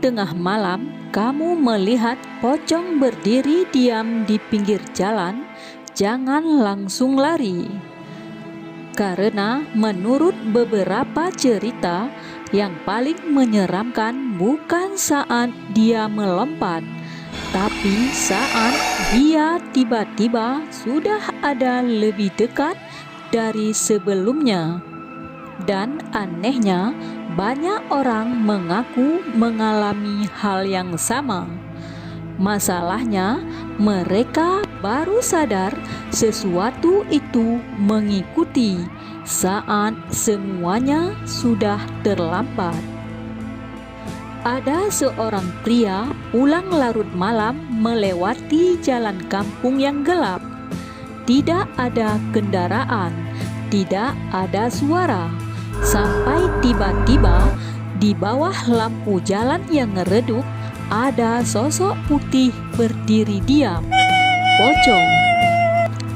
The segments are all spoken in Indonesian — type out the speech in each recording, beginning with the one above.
tengah malam kamu melihat pocong berdiri diam di pinggir jalan, jangan langsung lari. Karena menurut beberapa cerita, yang paling menyeramkan bukan saat dia melompat, tapi saat dia tiba-tiba sudah ada lebih dekat dari sebelumnya. Dan anehnya, banyak orang mengaku mengalami hal yang sama. Masalahnya, mereka baru sadar sesuatu itu mengikuti saat semuanya sudah terlambat. Ada seorang pria pulang larut malam melewati jalan kampung yang gelap. Tidak ada kendaraan, tidak ada suara. Sampai tiba-tiba di bawah lampu jalan yang redup ada sosok putih berdiri diam, pocong.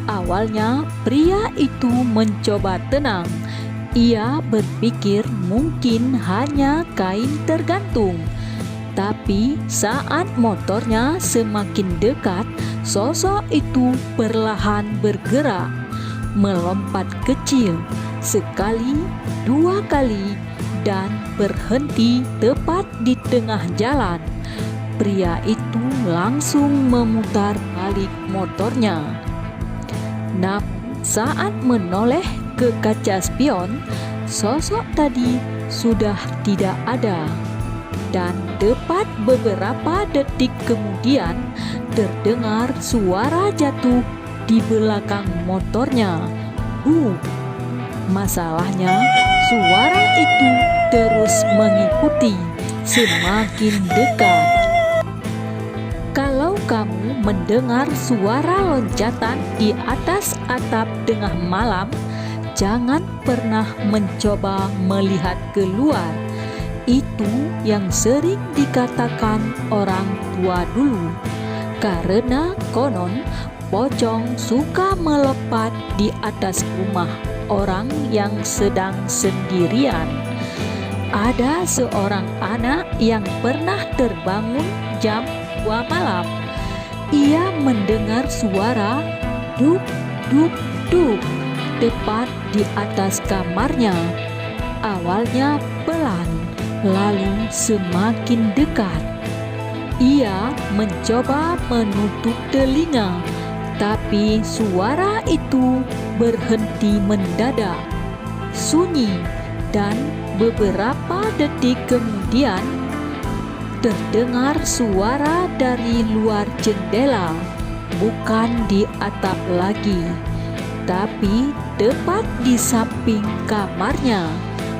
Awalnya pria itu mencoba tenang. Ia berpikir mungkin hanya kain tergantung. Tapi saat motornya semakin dekat, sosok itu perlahan bergerak, melompat kecil, sekali, dua kali, dan berhenti tepat di tengah jalan. Pria itu langsung memutar balik motornya. Namun saat menoleh ke kaca spion, sosok tadi sudah tidak ada. Dan tepat beberapa detik kemudian terdengar suara jatuh di belakang motornya. Masalahnya, suara itu terus mengikuti, semakin dekat. Kalau kamu mendengar suara loncatan di atas atap tengah malam, jangan pernah mencoba melihat keluar. Itu yang sering dikatakan orang tua dulu. Karena konon pocong suka melompat di atas rumah orang yang sedang sendirian. Ada seorang anak yang pernah terbangun jam 2 malam. Ia mendengar suara duk duk duk tepat di atas kamarnya. Awalnya pelan, lalu semakin dekat. Ia mencoba menutup telinga, tapi suara itu berhenti mendadak, sunyi, dan beberapa detik kemudian terdengar suara dari luar jendela, bukan di atap lagi, tapi tepat di samping kamarnya,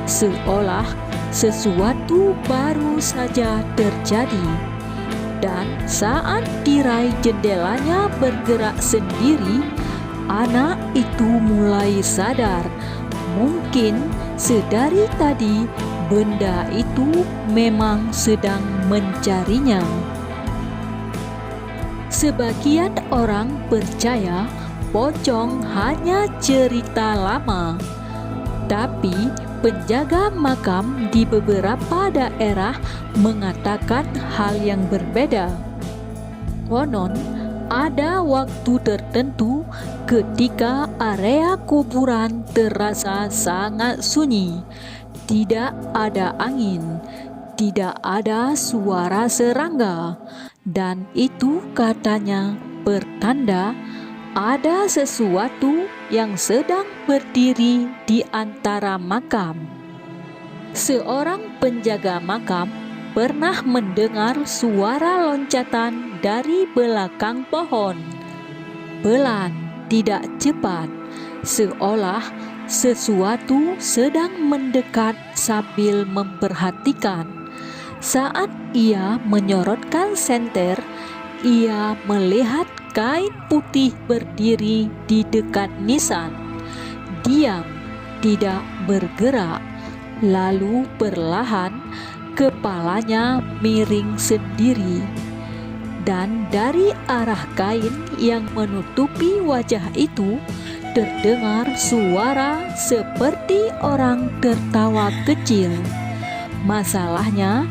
seolah sesuatu baru saja terjadi. Dan saat tirai jendelanya bergerak sendiri, anak itu mulai sadar. Mungkin sedari tadi benda itu memang sedang mencarinya. Sebagian orang percaya pocong hanya cerita lama, tapi penjaga makam di beberapa daerah mengatakan hal yang berbeda. Konon, ada waktu tertentu ketika area kuburan terasa sangat sunyi, tidak ada angin, tidak ada suara serangga, dan itu katanya pertanda ada sesuatu yang sedang berdiri di antara makam. Seorang penjaga makam pernah mendengar suara loncatan dari belakang pohon. Pelan, tidak cepat, seolah sesuatu sedang mendekat sambil memperhatikan. Saat ia menyorotkan senter, ia melihat kain putih berdiri di dekat nisan. Diam, tidak bergerak, lalu perlahan kepalanya miring sendiri. Dan dari arah kain yang menutupi wajah itu terdengar suara seperti orang tertawa kecil. Masalahnya,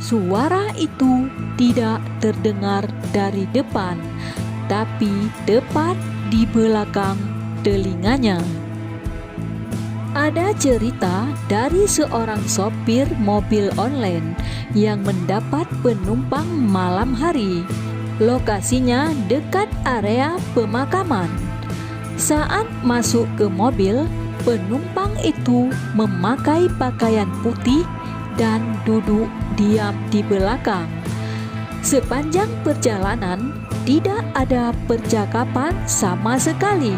Suara itu tidak terdengar dari depan, tapi tepat di belakang telinganya. Ada cerita dari seorang sopir mobil online yang mendapat penumpang malam hari. Lokasinya dekat area pemakaman. Saat masuk ke mobil, penumpang itu memakai pakaian putih dan duduk diam di belakang. Sepanjang perjalanan, tidak ada percakapan sama sekali.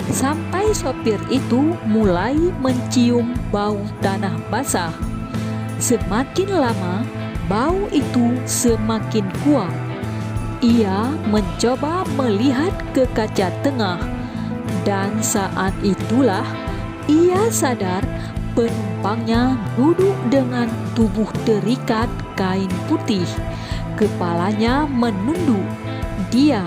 Sampai sopir itu mulai mencium bau tanah basah. Semakin lama, bau itu semakin kuat. Ia mencoba melihat ke kaca tengah, dan saat itulah ia sadar penumpangnya duduk dengan tubuh terikat kain putih. Kepalanya menunduk, diam.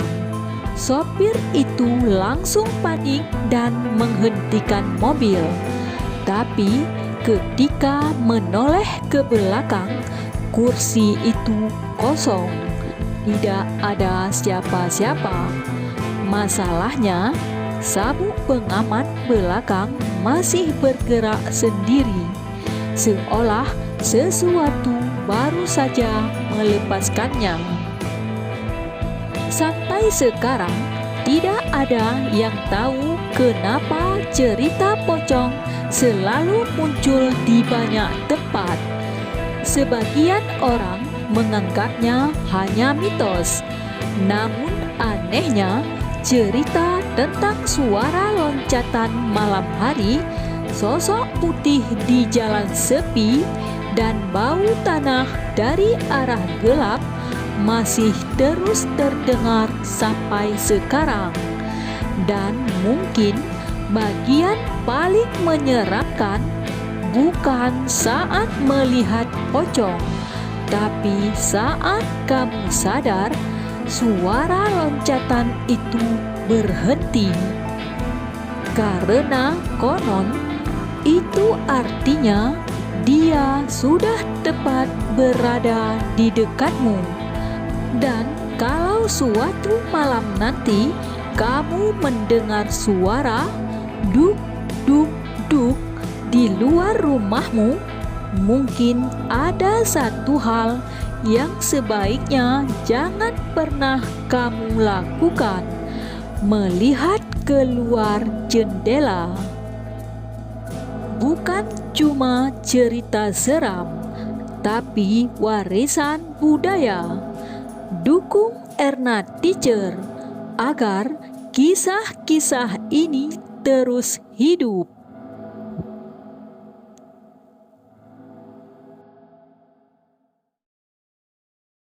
Sopir itu langsung panik dan menghentikan mobil. Tapi ketika menoleh ke belakang, kursi itu kosong. Tidak ada siapa-siapa. Masalahnya, sabuk pengaman belakang masih bergerak sendiri, seolah sesuatu baru saja melepaskannya. Sampai sekarang, tidak ada yang tahu kenapa cerita pocong selalu muncul di banyak tempat. Sebagian orang menganggapnya hanya mitos. Namun anehnya, cerita tentang suara loncatan malam hari, sosok putih di jalan sepi, dan bau tanah dari arah gelap masih terus terdengar sampai sekarang. Dan mungkin bagian paling menyeramkan bukan saat melihat pocong, tapi saat kamu sadar suara loncatan itu berhenti. Karena konon itu artinya dia sudah tepat berada di dekatmu. Dan kalau suatu malam nanti kamu mendengar suara duk duk duk di luar rumahmu, mungkin ada satu hal yang sebaiknya jangan pernah kamu lakukan: melihat keluar jendela. Bukan cuma cerita seram, tapi warisan budaya. Dukung Erna Teacher agar kisah-kisah ini terus hidup.